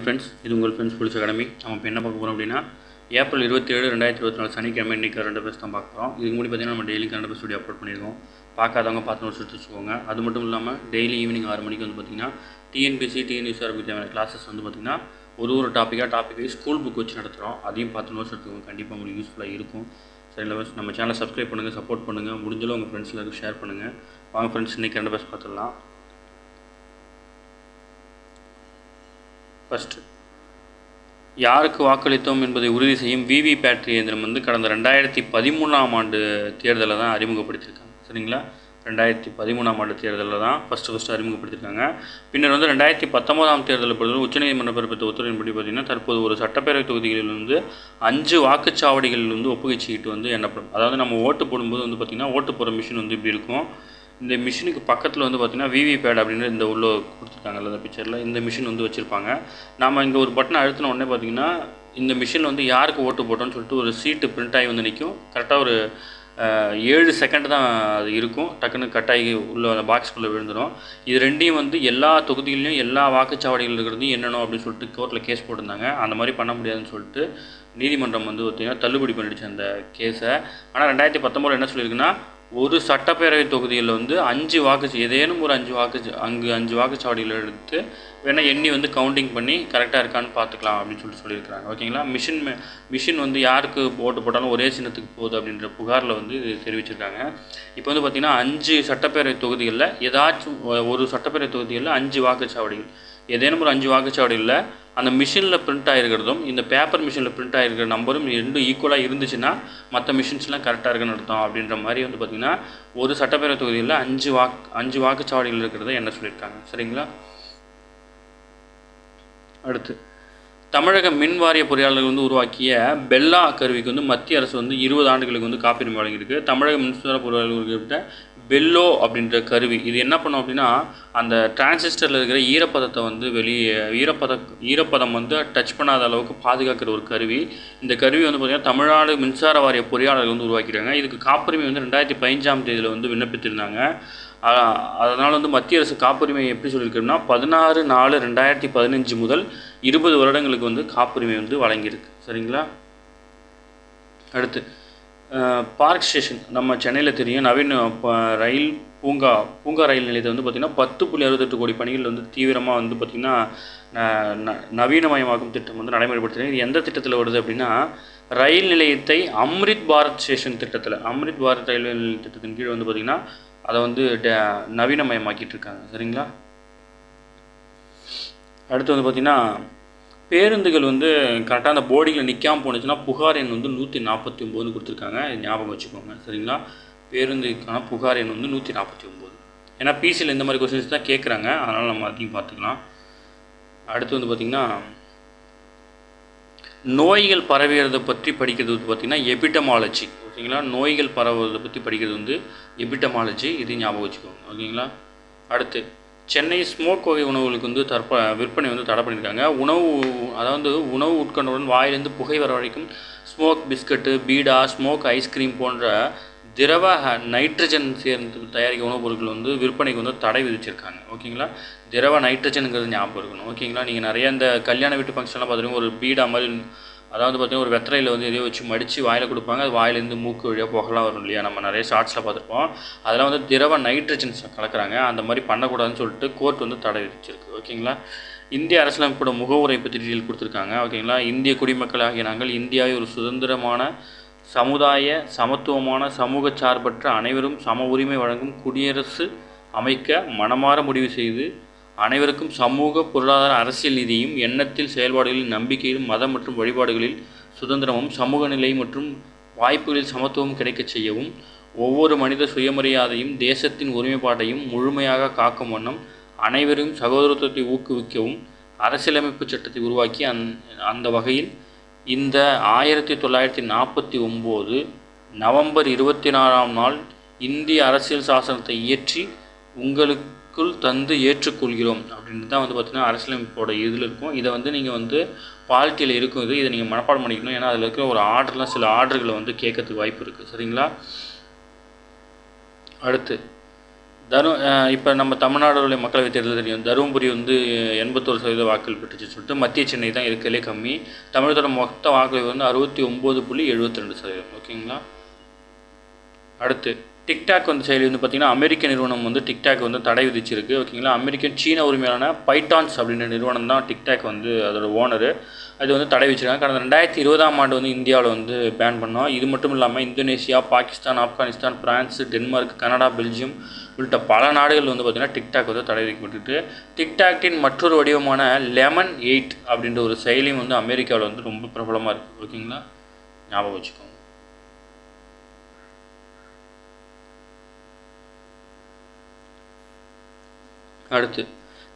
Friends, இது உங்கள் friends police academy. நம்ம இப்போ என்ன பார்க்க போகிறோம் அப்படின்னா, ஏப்ரல் 27, 2024 சனிக்கிழமை இன்றைக்கி கரண்ட் அஃபேர்ஸ் தான் பார்க்க போகிறோம். இதுக்கு முன்னாடி பார்த்தீங்கன்னா நம்ம daily current affairs video upload பண்ணியிருக்கோம். பார்க்காதவங்க பார்த்து நோட்ஸ் எடுத்து வச்சுக்கோங்க. அது மட்டும் இல்லாமல் டெய்லி ஈவினிங் 6 மணிக்கு வந்து பார்த்திங்கன்னா டிஎன்பிஎஸ்சி டிஎன்யூஎஸ்ஆர்பி தேவையான கிளாஸஸ் வந்து பார்த்திங்கன்னா ஒரு டாப்பிக் ஸ்கூல் புக் வச்சு நடத்துகிறோம். அதையும் பார்த்து நோட்ஸ் எடுத்துக்கோங்க. கண்டிப்பாக உங்களுக்கு யூஸ்ஃபுல்லாக இருக்கும். சரி, நம்ம சேனலை சப்ஸ்கிரைப் பண்ணுங்கள், சப்போர்ட் பண்ணுங்கள், முடிஞ்சளவு உங்கள் ஃப்ரெண்ட்ஸ் எல்லாருக்கும் ஷேர் பண்ணுங்கள். வாங்க ஃப்ரெண்ட்ஸ், இன்றைக்கி கரண்ட் அஃபேர்ஸ் பார்த்துடலாம். ஃபஸ்ட்டு, யாருக்கு வாக்களித்தோம் என்பதை உறுதி செய்யும் விவிபேட் இயந்திரம் வந்து கடந்த 2013ஆம் ஆண்டு தேர்தலில் தான் அறிமுகப்படுத்தியிருக்காங்க. சரிங்களா, 2013ஆம் ஆண்டு தேர்தலில் தான் ஃபஸ்ட்டு அறிமுகப்படுத்தியிருக்காங்க. பின்னர் வந்து 2019ஆம் தேர்தலை பொறுத்தவரை உச்சநீதிமன்றம் பிறப்பித்த உத்தரவின்படி பார்த்திங்கன்னா தற்போது ஒரு சட்டப்பேரவை தொகுதிகளில் வந்து 5 வாக்குச்சாவடிகளில் வந்து ஒப்புகை சீட்டு வந்து எண்ணப்படும். அதாவது நம்ம ஓட்டு போடும்போது வந்து பார்த்திங்கன்னா ஓட்டு போகிற மிஷின் வந்து இப்படி இருக்கும். இந்த மிஷினுக்கு பக்கத்தில் வந்து பார்த்திங்கன்னா விவிபேட் அப்படின்னு இந்த உள்ள கொடுத்துருக்காங்கல்ல இந்த பிக்சரில், இந்த மிஷின் வந்து வச்சுருப்பாங்க. நாம் இங்கே ஒரு பட்டனை அழுத்தின உடனே பார்த்திங்கன்னா இந்த மிஷினில் வந்து யாருக்கு ஓட்டு போட்டோன்னு சொல்லிட்டு ஒரு சீட்டு பிரிண்ட் ஆகி வந்து நிற்கும். கரெக்டாக ஒரு 7 செகண்ட் தான் அது இருக்கும். டக்குன்னு கட்டாகி உள்ள அந்த பாக்ஸ்குள்ளே விழுந்துடும். இது ரெண்டையும் வந்து எல்லா தொகுதிகளையும் எல்லா வாக்குச்சாவடிகள் இருக்கிறதையும் என்னணும் அப்படின்னு சொல்லிட்டு கோர்ட்டில் கேஸ் போட்டிருந்தாங்க. அந்த மாதிரி பண்ண முடியாதுன்னு சொல்லிட்டு நீதிமன்றம் வந்து பார்த்திங்கன்னா தள்ளுபடி பண்ணிடுச்சு அந்த கேஸை. ஆனால் 2019 என்ன சொல்லியிருக்குன்னா, ஒரு சட்டப்பேரவை தொகுதியில் வந்து 5 ஏதேனும் ஒரு 5 வாக்குச்சாவடிகள் எடுத்து வேணால் எண்ணி வந்து கவுண்டிங் பண்ணி கரெக்டாக இருக்கான்னு பார்த்துக்கலாம் அப்படின்னு சொல்லியிருக்கிறாங்க. ஓகேங்களா, மிஷின் வந்து யாருக்கு ஓட்டு போட்டாலும் ஒரே சின்னத்துக்கு போகுது அப்படின்ற புகாரில் வந்து இது தெரிவிச்சிருக்காங்க. இப்போ வந்து பார்த்திங்கன்னா 5 சட்டப்பேரவை தொகுதிகளில் ஏதாச்சும் ஒரு சட்டப்பேரவை தொகுதிகளில் 5 வாக்குச்சாவடிகள், ஏதேனும் ஒரு 5 வாக்குச்சாவடிகளில் அந்த மிஷினில் பிரிண்ட் ஆகிருக்கிறதும் இந்த பேப்பர் மிஷினில் பிரிண்ட் ஆகிருக்கிற நம்பரும் ரெண்டும் ஈக்குவலாக இருந்துச்சுன்னா மற்ற மிஷின்ஸ்லாம் கரெக்டாக இருக்குன்னு அர்த்தம். அப்படின்ற மாதிரி வந்து பார்த்திங்கன்னா ஒரு சட்டப்பேரவை தொகுதியில் 5 வாக்குச்சாவடிகள் இருக்கிறத என்ன சொல்லியிருக்காங்க. சரிங்களா, அடுத்து, தமிழக மின் வாரிய பொறியாளர்கள் வந்து உருவாக்கிய பெல்லா கருவிக்கு வந்து மத்திய அரசு வந்து 20 ஆண்டுகளுக்கு வந்து காப்புரிமை வழங்கியிருக்கு. தமிழக மின்சார பொறியாளர்கள்கிட்ட பெல்லோ அப்படின்ற கருவி இது என்ன பண்ணும் அப்படின்னா, அந்த டிரான்சிஸ்டரில் இருக்கிற ஈரப்பதத்தை வந்து ஈரப்பதம் வந்து டச் பண்ணாத அளவுக்கு பாதுகாக்கிற ஒரு கருவி. இந்த கருவி வந்து பார்த்திங்கன்னா தமிழ்நாடு மின்சார வாரிய பொறியாளர்கள் வந்து உருவாக்கிடுறாங்க. இதுக்கு காப்புரிமை வந்து 2015ஆம் தேதியில் வந்து விண்ணப்பித்திருந்தாங்க. அதனால் வந்து மத்திய அரசு காப்புரிமை எப்படி சொல்லியிருக்குன்னா 16/4/2015 முதல் 20 வருடங்களுக்கு வந்து காப்புரிமை வந்து வழங்கியிருக்கு. சரிங்களா, அடுத்து, பார்க் ஸ்டேஷன் நம்ம சென்னையில் தெரியும். நவீன ரயில் பூங்கா ரயில் நிலையத்தை வந்து பார்த்திங்கன்னா 10.68 கோடி பணிகள் வந்து தீவிரமாக வந்து பார்த்திங்கன்னா நவீனமயமாக்கும் திட்டம் வந்து நடைமுறைப்படுத்துகிறாங்க. இது எந்த திட்டத்தில் வருது அப்படின்னா, ரயில் நிலையத்தை அம்ரித் பாரத் ஸ்டேஷன் திட்டத்தில், அம்ரித் பாரத் ரயில்வே திட்டத்தின் கீழ் வந்து பார்த்திங்கன்னா அதை வந்து நவீனமயமாக்கிட்டு இருக்காங்க. சரிங்களா, அடுத்து வந்து பார்த்திங்கன்னா பேருந்துகள் வந்து கரெக்டாக அந்த போர்டிங்கில் நிற்காமல் போணுச்சுன்னா புகார் எண் வந்து 149 கொடுத்துருக்காங்க. ஞாபகம் வச்சுக்கோங்க. சரிங்களா, பேருந்துக்கான புகார் எண் வந்து 149. ஏன்னா பிசியில் இந்த மாதிரி கொஸ்டின்ஸ் தான் கேட்குறாங்க, அதனால் நம்ம அதையும் பார்த்துக்கலாம். அடுத்து வந்து பார்த்திங்கன்னா நோய்கள் பரவுகிறத பற்றி படிக்கிறது வந்து பார்த்திங்கன்னா எபிடமாலஜி. ஓகேங்களா, நோய்கள் பரவுவதை பற்றி படிக்கிறது வந்து எபிடமாலஜி, இதையும் ஞாபகம் வச்சுக்கோங்க. ஓகேங்களா, அடுத்து, சென்னை ஸ்மோக் வகை உணவுகளுக்கு வந்து விற்பனை வந்து தடை பண்ணியிருக்காங்க. உணவு உட்கொண்டவுடன் வாயிலிருந்து புகை வர வரைக்கும் ஸ்மோக் பிஸ்கட்டு, பீடா, ஸ்மோக் ஐஸ்கிரீம் போன்ற திரவ நைட்ரஜன் சேர்ந்து தயாரிக்க உணவுப் பொருட்கள் வந்து விற்பனைக்கு வந்து தடை விதிச்சிருக்காங்க. ஓகேங்களா, திரவ நைட்ரஜனுங்கிறது ஞாபகம் இருக்கணும். ஓகேங்களா, நீங்கள் நிறைய இந்த கல்யாண வீட்டு ஃபங்க்ஷன்லாம் பார்த்துருக்கீங்க, ஒரு பீடா மாதிரி, அதாவது பார்த்திங்கன்னா ஒரு வெத்தலையில் வந்து எதையோ வச்சு மடித்து வாயில் கொடுப்பாங்க. அது வாயிலேருந்து மூக்கு வழியாக புகலாம் வரும் இல்லையா, நம்ம நிறைய ஷார்ட்ஸில் பார்த்துருப்போம். அதெல்லாம் வந்து திரவ நைட்ரஜன்ஸ் கலக்கிறாங்க. அந்த மாதிரி பண்ணக்கூடாதுன்னு சொல்லிட்டு கோர்ட் வந்து தடை விதிச்சிருக்கு. ஓகேங்களா, இந்திய அரசியலமைப்போட முகவுரை பற்றி டீட்டெயில் கொடுத்துருக்காங்க. ஓகேங்களா, இந்திய குடிமக்களாகிய நாங்கள் இந்தியாவை ஒரு சுதந்திரமான சமுதாய சமத்துவமான சமூக சார்பற்ற அனைவரும் சம உரிமை வழங்கும் குடியரசு அமைக்க மனமாற முடிவு செய்து அனைவருக்கும் சமூக பொருளாதார அரசியல் நீதியும் எண்ணத்தில் செயல்பாடுகளில் நம்பிக்கையிலும் மதம் மற்றும் வழிபாடுகளில் சுதந்திரமும் சமூக நிலை மற்றும் வாய்ப்புகளில் சமத்துவம் கிடைக்கச் செய்யவும் ஒவ்வொரு மனித சுயமரியாதையும் தேசத்தின் ஒருமைப்பாட்டையும் முழுமையாக காக்கும் வண்ணம் அனைவரும் சகோதரத்துவத்தை ஊக்குவிக்கவும் அரசியலமைப்பு சட்டத்தை உருவாக்கி அந்த வகையில் இந்த 1949 நவம்பர் 24ஆம் நாள் இந்திய அரசியல் சாசனத்தை இயற்றி உங்களுக்குள் தந்து ஏற்றுக்கொள்கிறோம் அப்படின்னு தான் வந்து பார்த்திங்கன்னா அரசியலமைப்போட இதில் இருக்கும். இதை வந்து நீங்கள் வந்து பாலிட்டியில் இருக்கும், இதை நீங்கள் மனப்பாடம் பண்ணிக்கணும். ஏன்னா அதில் இருக்கிற ஒரு ஆர்டர்லாம் சில ஆர்டர்களை வந்து கேட்கறதுக்கு வாய்ப்பு இருக்குது. சரிங்களா, அடுத்து, இப்போ நம்ம தமிழ்நாடுடைய மக்களவைத் தேர்தல் தெரியும். தருமபுரி வந்து 81% வாக்குகள் பெற்றுச்சுன்னு சொல்லிட்டு. மத்திய சென்னை தான் இருக்கிறதுலே கம்மி. தமிழகத்தோட மொத்த வாக்குகள் வந்து 69.72%. ஓகேங்களா. அடுத்து டிக்டாக் வந்து செயலி வந்து பார்த்திங்கன்னா அமெரிக்க நிறுவனம் வந்து டிக்டாக் வந்து தடை விதிச்சிருக்கு. ஓகேங்களா. அமெரிக்கன் சீன உரிமையான பைட்டான்ஸ் அப்படின்ற நிறுவனம் தான் டிக்டாக் வந்து அதோட ஓனரு. அது வந்து தடை வச்சுருக்காங்க. கடந்த 2020ஆம் ஆண்டு வந்து இந்தியாவில் வந்து பேன் பண்ணோம். இது மட்டும் இல்லாமல் Indonesia, Pakistan, Afghanistan, France, Denmark, Canada, Belgium உள்ளிட்ட பல நாடுகள் வந்து பார்த்திங்கன்னா டிக்டாக் வந்து தடை வைக்கப்பட்டு. டிக்டாக்கின் மற்றொரு வடிவமான லெமன் 8 அப்படின்ற ஒரு செயலியும் வந்து அமெரிக்காவில் வந்து ரொம்ப பிரபலமாக இருக்குது. ஓகேங்களா. ஞாபகம் வச்சுக்கோங்க. அடுத்து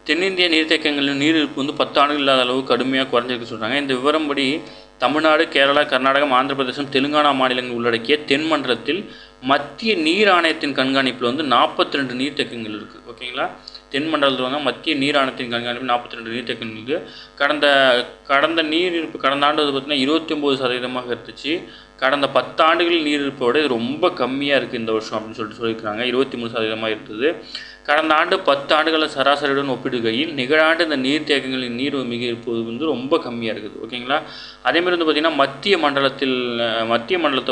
தென்னிந்திய நீர்த்தேக்கங்களின் நீர் இருப்பு வந்து 10 ஆண்டுகள் இல்லாத அளவு கடுமையாக குறைஞ்சிருக்கு சொல்கிறாங்க. இந்த விவரம்படி தமிழ்நாடு, கேரளா, கர்நாடகம், ஆந்திர பிரதேசம், தெலுங்கானா மாநிலங்கள் உள்ளடக்கிய தென் மண்டலத்தில் மத்திய நீர் ஆணையத்தின் கண்காணிப்பில் வந்து 42 நீர்த்தேக்கங்கள் இருக்குது. ஓகேங்களா. தென் மண்டலத்தில் வந்து மத்திய நீர் ஆணையத்தின் கண்காணிப்பில் 42 நீர்த்தேக்கங்கள் இருக்குது. கடந்த நீர் இருப்பு கடந்த ஆண்டு வந்து பார்த்திங்கன்னா 29% இருந்துச்சு. கடந்த 10 ஆண்டுகளில் நீர் இருப்போட ரொம்ப கம்மியாக இருக்குது இந்த வருஷம் அப்படின்னு சொல்லியிருக்காங்க. 23% இருந்தது. கடந்த ஆண்டு 10 ஆண்டுகளில் சராசரியுடன் ஒப்பிடுகையில் நிகழாண்டு இந்த நீர்த்தேக்கங்களின் நீர் மிக இருப்பது வந்து ரொம்ப கம்மியாக இருக்குது. ஓகேங்களா. அதேமாதிரி வந்து பார்த்திங்கன்னா மத்திய மண்டலத்தை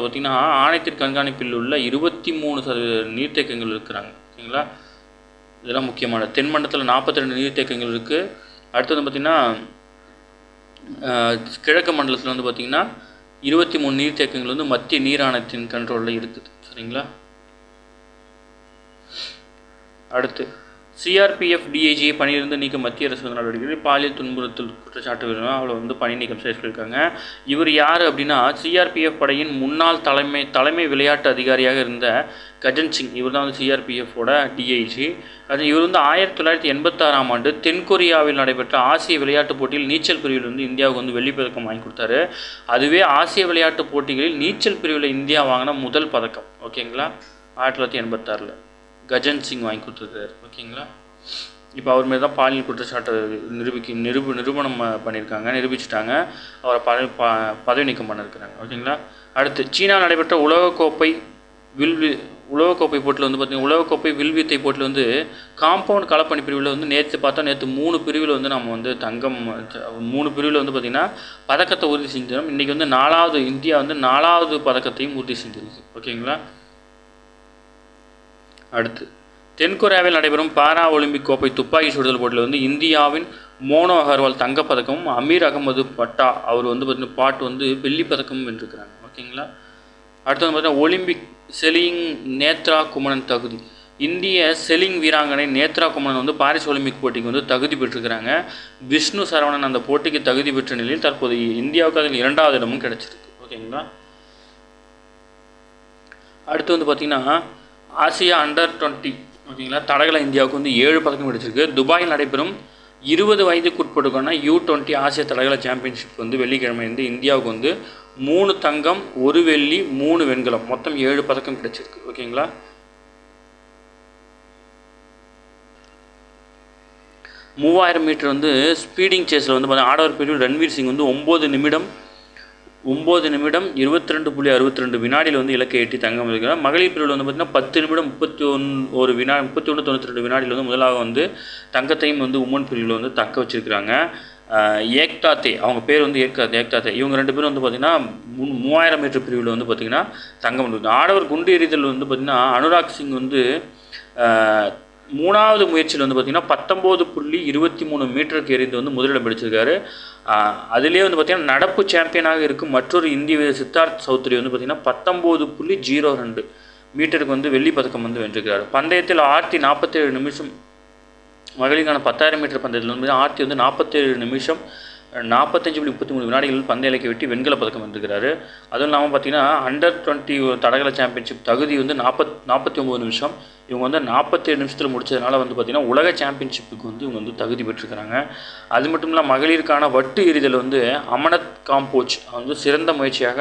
பார்த்திங்கன்னா ஆணையத்தின் கண்காணிப்பில் உள்ள 23% நீர்த்தேக்கங்கள் இருக்கிறாங்க. ஓகேங்களா. இதெல்லாம் முக்கியமான. தென் மண்டலத்தில் 42 நீர்த்தேக்கங்கள் இருக்குது. அடுத்து வந்து பார்த்திங்கன்னா கிழக்கு மண்டலத்தில் வந்து பார்த்திங்கன்னா 23 நீர்த்தேக்கங்கள் வந்து மத்திய நீர் ஆணையத்தின் கண்ட்ரோலில் இருக்குது. சரிங்களா. அடுத்து சிஆர்பிஎஃப் டிஐஜியை பணியிலிருந்து நீக்க மத்திய அரசு நடவடிக்கை. பாலியல் துன்புறுத்தல் குற்றச்சாட்டு வேணும் அவளை வந்து பணி நீக்கம் செய்ய சொல்லியிருக்காங்க. இவர் யார் அப்படின்னா சிஆர்பிஎஃப் படையின் முன்னாள் தலைமை விளையாட்டு அதிகாரியாக இருந்த கஜன் சிங். இவர் தான் வந்து சிஆர்பிஎஃபோட டிஐஜி. இவர் வந்து 1986ஆம் ஆண்டு தென்கொரியாவில் நடைபெற்ற ஆசிய விளையாட்டுப் போட்டியில் நீச்சல் பிரிவில் வந்து இந்தியாவுக்கு வந்து வெள்ளிப்பதக்கம் வாங்கி கொடுத்தாரு. அதுவே ஆசிய விளையாட்டுப் போட்டிகளில் நீச்சல் பிரிவில் இந்தியா வாங்கின முதல் பதக்கம். ஓகேங்களா. 1986 கஜன் சிங் வாங்கி கொடுத்துருக்காரு. ஓகேங்களா. இப்போ அவர் மாரி தான் பாலியல் குற்றச்சாட்டு நிரூபணம் நிரூபிச்சிட்டாங்க. அவரை பதவி நீக்கம் பண்ணியிருக்கிறாங்க. ஓகேங்களா. அடுத்து சீனா நடைபெற்ற உலகக்கோப்பை போட்டியில் வந்து பார்த்திங்கன்னா உலகக்கோப்பை வில்வித்தை போட்டியில் வந்து காம்பவுண்ட் களப்பணி பிரிவில் வந்து நேற்று 3 பிரிவில் வந்து நம்ம வந்து 3 பிரிவில் வந்து பார்த்திங்கன்னா பதக்கத்தை உறுதி செஞ்சிடும். இன்றைக்கி வந்து இந்தியா வந்து 4வது பதக்கத்தையும் உறுதி செஞ்சிருக்கு. ஓகேங்களா. அடுத்து தென்கொரியாவில் நடைபெறும் பாரா ஒலிம்பிக் கோப்பை துப்பாக்கி சுடுதல் போட்டியில் வந்து இந்தியாவின் மோனோ அகர்வால் தங்கப்பதக்கமும் அமீர் அகமது பட்டா அவர் வந்து பார்த்திங்கன்னா பாட்டு வந்து வெள்ளிப்பதக்கமும் வென்றிருக்கிறாங்க. ஓகேங்களா. அடுத்து வந்து பார்த்திங்கன்னா ஒலிம்பிக் செலிங் நேத்ரா குமரன் தகுதி. இந்திய செலிங் வீராங்கனை நேத்ரா குமரன் வந்து பாரிஸ் ஒலிம்பிக் போட்டிக்கு வந்து தகுதி பெற்றிருக்கிறாங்க. விஷ்ணு சரவணன் அந்த போட்டிக்கு தகுதி பெற்ற நிலையில் தற்போது இந்தியாவுக்கு அதில் 2வது இடமும் கிடைச்சிருக்கு. ஓகேங்களா. அடுத்து வந்து பார்த்திங்கன்னா ஆசியா அண்டர் 20 ஓகேங்களா தடகள இந்தியாவுக்கு வந்து 7 பதக்கம் கிடைச்சிருக்கு. துபாயில் நடைபெறும் 20 வயதுக்குட்பட்டுக்கான U20 ஆசிய தடகள சாம்பியன்ஷிப் வந்து வெள்ளிக்கிழமை வந்து இந்தியாவுக்கு வந்து 3 தங்கம் 1 வெள்ளி 3 வெண்கலம் மொத்தம் 7 பதக்கம் கிடைச்சிருக்கு. ஓகேங்களா. 3000 மீட்டர் வந்து ஸ்பீடிங் சேஸில் வந்து பார்த்தீங்கன்னா ஆடவர் பிரிவில் ரன்வீர் சிங் வந்து 9 நிமிடம் 22.62 வினாடியில் வந்து இலக்கை எட்டி தங்கம் இருக்கிறார். மகளிர் பிரிவில் வந்து பார்த்திங்கன்னா 10 நிமிடம் 31.92 வினாடியில் வந்து முதலாக வந்து தங்கத்தையும் வந்து உமன் பிரிவில் வந்து தக்க வச்சிருக்கிறாங்க. ஏக்தாத்தே அவங்க பேர் வந்து ஏக்தாத்தே இவங்க 2 பேரும் வந்து பார்த்திங்கன்னா 3000 மீட்டர் பிரிவில் வந்து பார்த்திங்கன்னா தங்கம் இருக்குது. ஆடவர் குண்டு எறிதல் வந்து பார்த்திங்கன்னா அனுராக் சிங் வந்து 3வது முயற்சியில் வந்து பார்த்திங்கன்னா 19.23 மீட்டருக்கு எறிந்து வந்து முதலிடம் பிடிச்சிருக்காரு. அதிலே வந்து பார்த்திங்கன்னா நடப்பு சாம்பியனாக இருக்கும் மற்றொரு இந்திய வீரர் சித்தார்த் சௌத்ரி வந்து பார்த்திங்கன்னா 19.02 மீட்டருக்கு வந்து வெள்ளி பதக்கம் வந்து வென்றிருக்கிறார். பந்தயத்தில் ஆர்த்தி 47 நிமிஷம் மகளிருக்கான 10,000 மீட்டர் பந்தயத்தில் வந்து ஆர்த்தி வந்து 47 நிமிஷம் 45.33 வினாடிகளில் பந்தய இலக்கை வெட்டி வெண்கல பதக்கம் வென்றிருக்கிறாரு. அதுவும் இல்லாமல் பார்த்திங்கன்னா அண்டர் 20 தடகள சாம்பியன்ஷிப் தகுதி வந்து 49 நிமிஷம். இவங்க வந்து 47 நிமிஷத்தில் முடிச்சதுனால வந்து பார்த்திங்கன்னா உலக சாம்பியன்ஷிப்புக்கு வந்து இவங்க வந்து தகுதி பெற்றிருக்கிறாங்க. அது மட்டும் இல்லாமல் மகளிருக்கான வட்டு எறிதல் வந்து அமனத் காம்போஜ் வந்து சிறந்த முயற்சியாக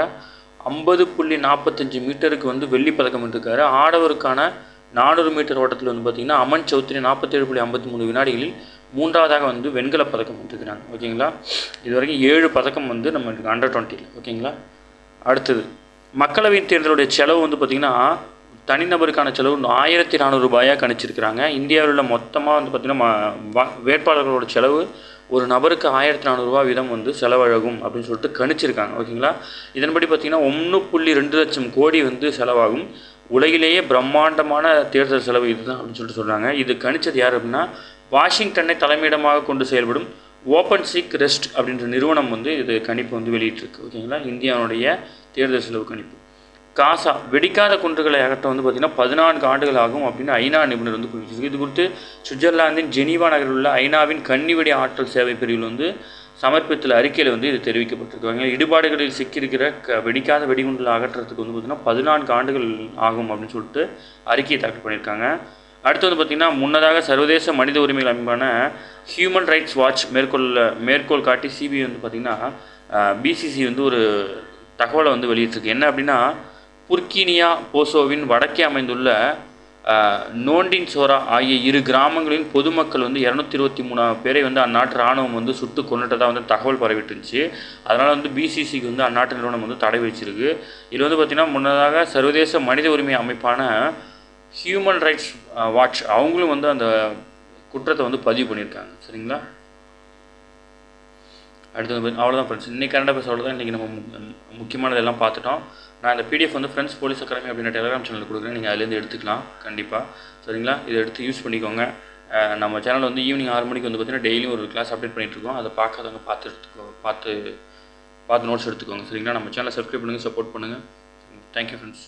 50.45 மீட்டருக்கு வந்து வெள்ளி பதக்கம் வென்றிருக்காரு. ஆடவருக்கான 400 மீட்டர் ஓட்டத்தில் வந்து பார்த்திங்கன்னா அமன் சௌத்ரி 47.53 வினாடிகளில் 3வதாக வந்து வெண்கல பதக்கம் வென்றிருக்கிறாங்க. ஓகேங்களா. இது வரைக்கும் 7 பதக்கம் வந்து நம்மளுக்கு அண்டர் 20. ஓகேங்களா. அடுத்தது மக்களவைத் தேர்தலுடைய செலவு வந்து பார்த்திங்கன்னா தனிநபருக்கான செலவு 1400 ரூபாயாக கணிச்சிருக்கிறாங்க. இந்தியாவில் உள்ள மொத்தமாக வந்து பார்த்திங்கன்னா வேட்பாளர்களோட செலவு ஒரு நபருக்கு 1400 ரூபா வீதம் வந்து செலவழகும் அப்படின்னு சொல்லிட்டு கணிச்சிருக்காங்க. ஓகேங்களா? இதன்படி பார்த்திங்கன்னா 1.2 லட்சம் கோடி வந்து செலவாகும். உலகிலேயே பிரம்மாண்டமான தேர்தல் செலவு இதுதான் அப்படின்னு சொல்லிட்டு சொல்கிறாங்க. இது கணிச்சது யார் அப்படின்னா வாஷிங்டனை தலைமையிடமாக கொண்டு செயல்படும் ஓப்பன் சீக் ரெஸ்ட் அப்படின்ற நிறுவனம் வந்து இது கணிப்பு வந்து வெளியிட்டிருக்கு. ஓகேங்களா? இந்தியாவுடைய தேர்தல் செலவு கணிப்பு. காசா வெடிக்காத குன்றுகளை அகற்ற வந்து பார்த்திங்கன்னா 14 ஆண்டுகள் ஆகும் அப்படின்னு ஐநா நிபுணர் வந்து குறிப்பிட்டிருக்கு. இது குறித்து சுவிட்சர்லாந்தின் ஜெனீவா நகரில் உள்ள ஐநாவின் கன்னிவெடி ஆற்றல் சேவை பிரிவில் வந்து சமர்ப்பித்துள்ள அறிக்கையில் வந்து இது தெரிவிக்கப்பட்டிருக்காங்க. இடுபாடுகளில் சிக்கியிருக்கிற வெடிக்காத வெடிகுண்டுகளை அகற்றுறதுக்கு வந்து பார்த்திங்கன்னா 14 ஆண்டுகள் ஆகும் அப்படின்னு சொல்லிட்டு அறிக்கையை தாக்கல் பண்ணியிருக்காங்க. அடுத்து வந்து பார்த்திங்கன்னா முன்னதாக சர்வதேச மனித உரிமைகள் அமைப்பான ஹியூமன் ரைட்ஸ் வாட்ச் மேற்கோள் காட்டி சிபிஐ வந்து பார்த்திங்கன்னா பிசிசி வந்து ஒரு தகவலை வந்து வெளியிட்டிருக்கு. என்ன அப்படின்னா புர்கினியா போசோவின் வடக்கே அமைந்துள்ள நோண்டின் சோரா ஆகிய 2 கிராமங்களின் பொதுமக்கள் வந்து 223 பேரை வந்து அந்நாட்டு இராணுவம் வந்து சுட்டு கொண்டுட்டதாக வந்து தகவல் பரவிட்டுருந்துச்சு. அதனால் வந்து பிசிசிக்கு வந்து அந்நாட்டு நிறுவனம் வந்து தடை வச்சிருக்கு. இதில் வந்து பார்த்திங்கன்னா முன்னதாக சர்வதேச மனித உரிமை அமைப்பான ஹியூமன் ரைட்ஸ் வாட்ச் அவங்களும் வந்து அந்த குற்றத்தை வந்து பதிவு பண்ணியிருக்காங்க. சரிங்களா? அடுத்து வந்து அவ்வளோதான் ஃப்ரெண்ட்ஸ். இன்றைக்கி கரண்ட் அஃபேர்ஸ் அவ்வளோதான். இன்றைக்கி நம்ம முக்கியமானதெல்லாம் பார்த்துட்டோம். நான் இந்த பிடிஎஃப் வந்து ஃப்ரெண்ட்ஸ் போலீஸ் அகாடமி அப்படின்ற டெலிகிராம் சேனலில் கொடுக்குறேன். நீங்கள் அதுலேருந்து எடுத்துக்கலாம் கண்டிப்பாக. சரிங்களா? இதை எடுத்து யூஸ் பண்ணிக்கோங்க. நம்ம சேனல் வந்து ஈவினிங் 6 மணிக்கு வந்து பார்த்திங்கன்னா டெய்லியும் ஒரு கிளாஸ் அப்டேட் பண்ணிகிட்ருக்கோம். அதை பார்க்காதவங்க பார்த்து நோட்ஸ் எடுத்துக்கோங்க. சரிங்களா? நம்ம சேனலை சப்ஸ்கிரைப் பண்ணுங்கள், சப்போர்ட் பண்ணுங்கள். Thank you friends.